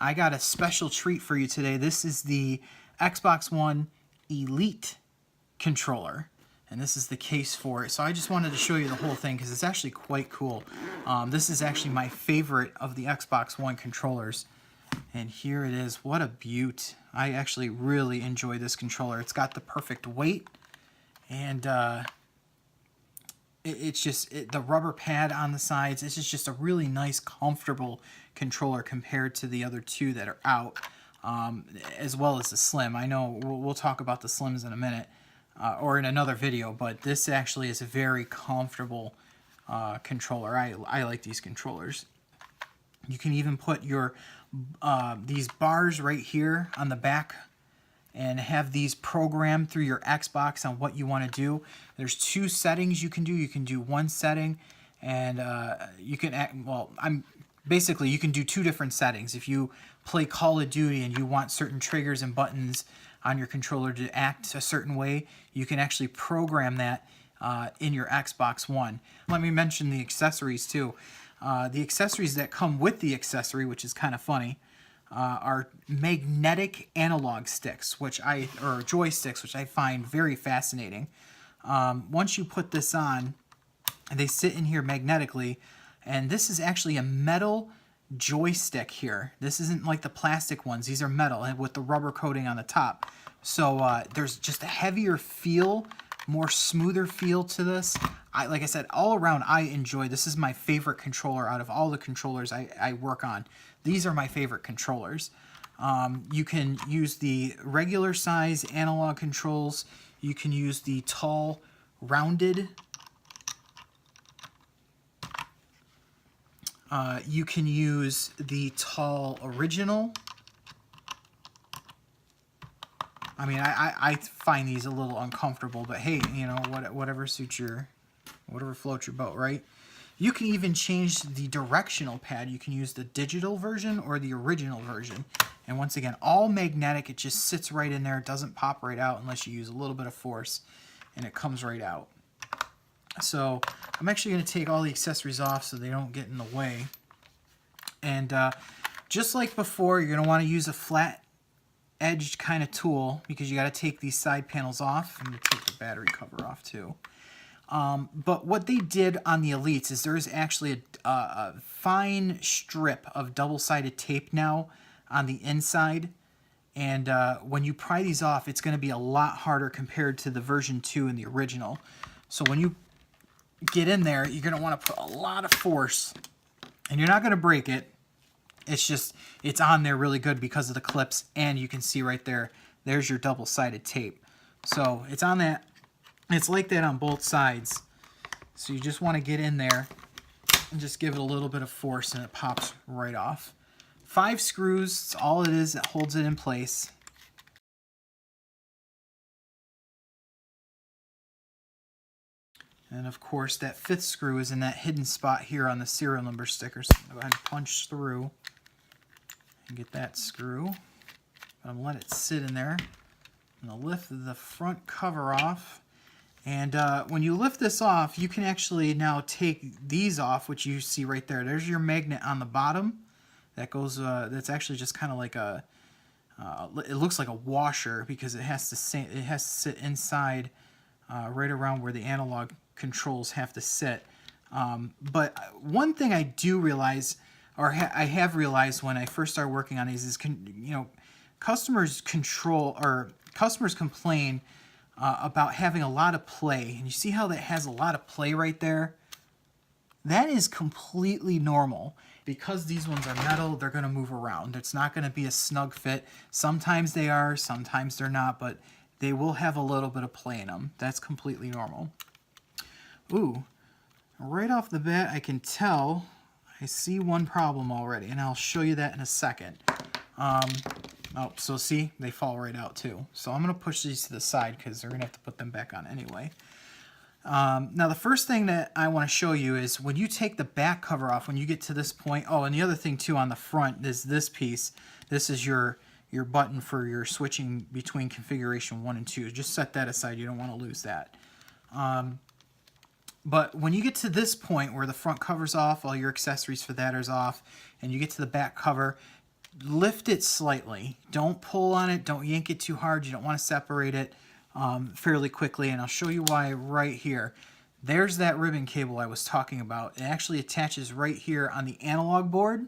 I got a special treat for you today. This is the Xbox One Elite controller, and this is the case for it. So I just wanted to show you the whole thing because it's actually quite cool. This is actually my favorite of the Xbox One controllers, and here it is. What a beaut. I actually really enjoy this controller. It's got the perfect weight, and it's just the rubber pad on the sides. It's just a really nice, comfortable controller compared to the other two that are out, as well as the Slim. I know we'll talk about the Slims in a minute, or in another video, but this actually is a very comfortable controller. I like these controllers. You can even put your these bars right here on the back and have these programmed through your Xbox on what you want to do. There's two settings you can do. You can do one setting, and you can basically you can do two different settings. If you play Call of Duty and you want certain triggers and buttons on your controller to act a certain way, you can actually program that in your Xbox One. Let me mention the accessories too. The accessories that come with the accessory, which is kind of funny, are magnetic analog sticks, or joysticks, which I find very fascinating. Once you put this on, they sit in here magnetically, and this is actually a metal joystick here. This isn't like the plastic ones. These are metal and with the rubber coating on the top. So there's just a heavier feel, more smoother feel to this. Like I said, all around I enjoy. This is my favorite controller out of all the controllers I work on. These are my favorite controllers. You can use the regular size analog controls. You can use the tall, rounded. You can use the tall original. I mean, I find these a little uncomfortable, but hey, you know, whatever suits whatever floats your boat, right? You can even change the directional pad. You can use the digital version or the original version. And once again, all magnetic. It just sits right in there. It doesn't pop right out unless you use a little bit of force, and it comes right out. So I'm actually going to take all the accessories off so they don't get in the way. And just like before, you're going to want to use a flat edged kind of tool because you got to take these side panels off. I'm going to take the battery cover off too. But what they did on the Elites is there's actually a fine strip of double-sided tape now on the inside. And when you pry these off, it's going to be a lot harder compared to the version 2 and the original. So when you get in there, you're going to want to put a lot of force. And you're not going to break it. It's just, it's on there really good because of the clips. And you can see right there, there's your double-sided tape. So it's on that. It's like that on both sides. So you just want to get in there and just give it a little bit of force and it pops right off. 5 screws, it's all it is that holds it in place. And of course that 5th screw is in that hidden spot here on the serial number sticker. So I'm going to go ahead and punch through and get that screw. I'm going to let it sit in there. I'm going to lift the front cover off. And when you lift this off, you can actually now take these off, which you see right there. There's your magnet on the bottom. That goes. That's actually just kind of like a. It looks like a washer because it has to sit inside, right around where the analog controls have to sit. But one thing I do realize, or I have realized when I first started working on these, is customers complain about having a lot of play. And you see how that has a lot of play right there? That is completely normal. Because these ones are metal, they're going to move around. It's not going to be a snug fit. Sometimes they are, sometimes they're not, but they will have a little bit of play in them. That's completely normal. Ooh, right off the bat, I can tell I see one problem already, and I'll show you that in a second. Oh, so see, they fall right out too. So I'm going to push these to the side because they're going to have to put them back on anyway. Now the first thing that I want to show you is when you take the back cover off, when you get to this point. Oh, and the other thing too on the front is this piece. This is your button for your switching between configuration 1 and 2. Just set that aside. You don't want to lose that. But when you get to this point where the front cover's off, all your accessories for that is off, and you get to the back cover, lift it slightly. Don't pull on it. Don't yank it too hard. You don't want to separate it fairly quickly. And I'll show you why right here. There's that ribbon cable I was talking about. It actually attaches right here on the analog board.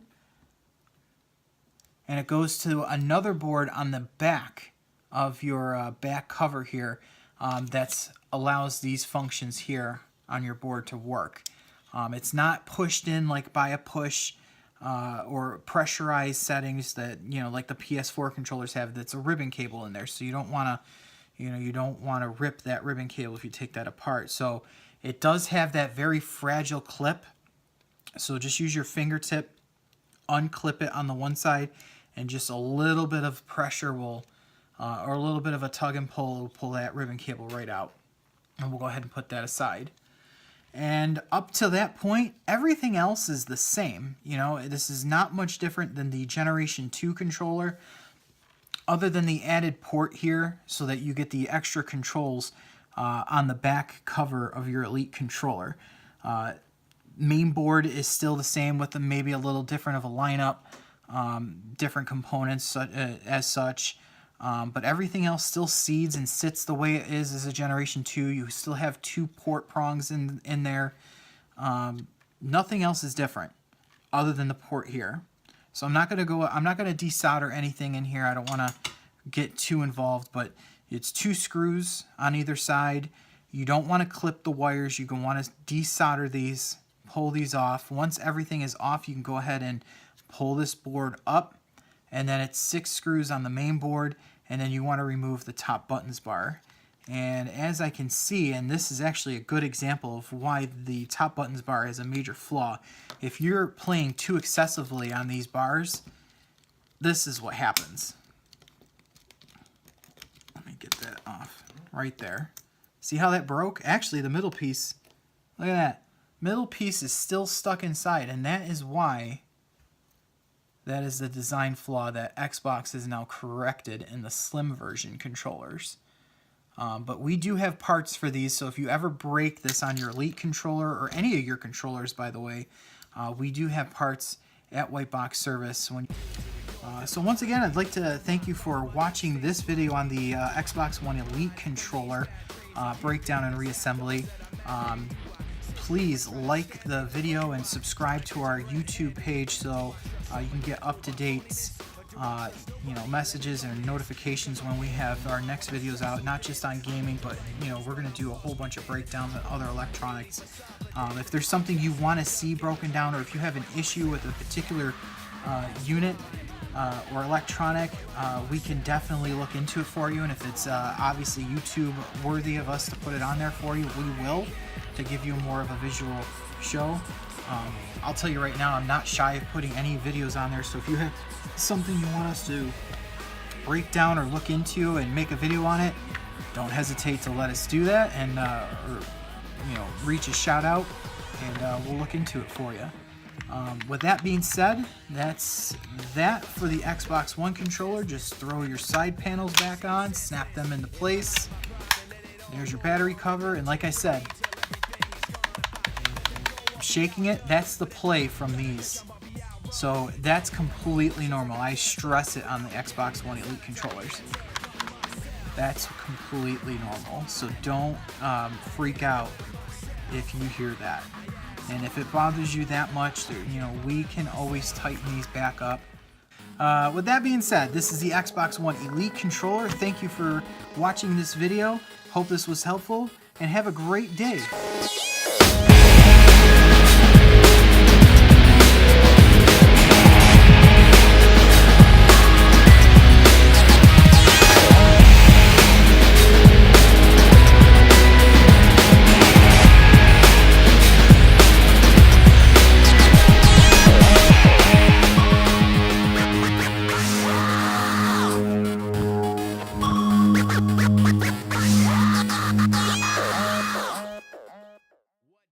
And it goes to another board on the back of your back cover here that allows these functions here on your board to work. It's not pushed in like by a push or pressurized settings that, you know, like the PS4 controllers have. That's a ribbon cable in there, so you don't want to, you don't want to rip that ribbon cable if you take that apart. So it does have that very fragile clip. So just use your fingertip, unclip it on the one side, and just a little bit of pressure will, or a little bit of a tug and pull will pull that ribbon cable right out. And we'll go ahead and put that aside. And up to that point, everything else is the same. You know, this is not much different than the Generation 2 controller, other than the added port here so that you get the extra controls on the back cover of your Elite controller. Main board is still the same with maybe a little different of a lineup, different components as such. But everything else still seeds and sits the way it is as a Generation 2. You still have 2 port prongs in there. Nothing else is different other than the port here. So I'm not going to desolder anything in here. I don't want to get too involved, but it's 2 screws on either side. You don't want to clip the wires. You can want to desolder these, pull these off. Once everything is off, you can go ahead and pull this board up. And then it's 6 screws on the main board, and then you want to remove the top buttons bar. And as I can see, and this is actually a good example of why the top buttons bar is a major flaw. If you're playing too excessively on these bars, this is what happens. Let me get that off right there. See how that broke? Actually, the middle piece, look at that. Middle piece is still stuck inside, and that is why. That is the design flaw that Xbox has now corrected in the Slim version controllers. But we do have parts for these, so if you ever break this on your Elite controller, or any of your controllers, by the way, we do have parts at Whitebox Service. So once again, I'd like to thank you for watching this video on the Xbox One Elite controller breakdown and reassembly. Please like the video and subscribe to our YouTube page so you can get up-to-date messages and notifications when we have our next videos out, not just on gaming, but we're going to do a whole bunch of breakdowns on other electronics. If there's something you want to see broken down, or if you have an issue with a particular unit or electronic, we can definitely look into it for you. And if it's obviously YouTube worthy of us to put it on there for you, we will, to give you more of a visual show. I'll tell you right now, I'm not shy of putting any videos on there, so if you have something you want us to break down or look into and make a video on it, don't hesitate to let us do that, and reach a shout out, and we'll look into it for you. With that being said, that's that for the Xbox One controller. Just throw your side panels back on, snap them into place. There's your battery cover, and like I said, shaking it, that's the play from these. So that's completely normal. I stress it on the Xbox One Elite controllers. That's completely normal. So don't freak out if you hear that. And if it bothers you that much, we can always tighten these back up. With that being said, this is the Xbox One Elite controller. Thank you for watching this video. Hope this was helpful, and have a great day.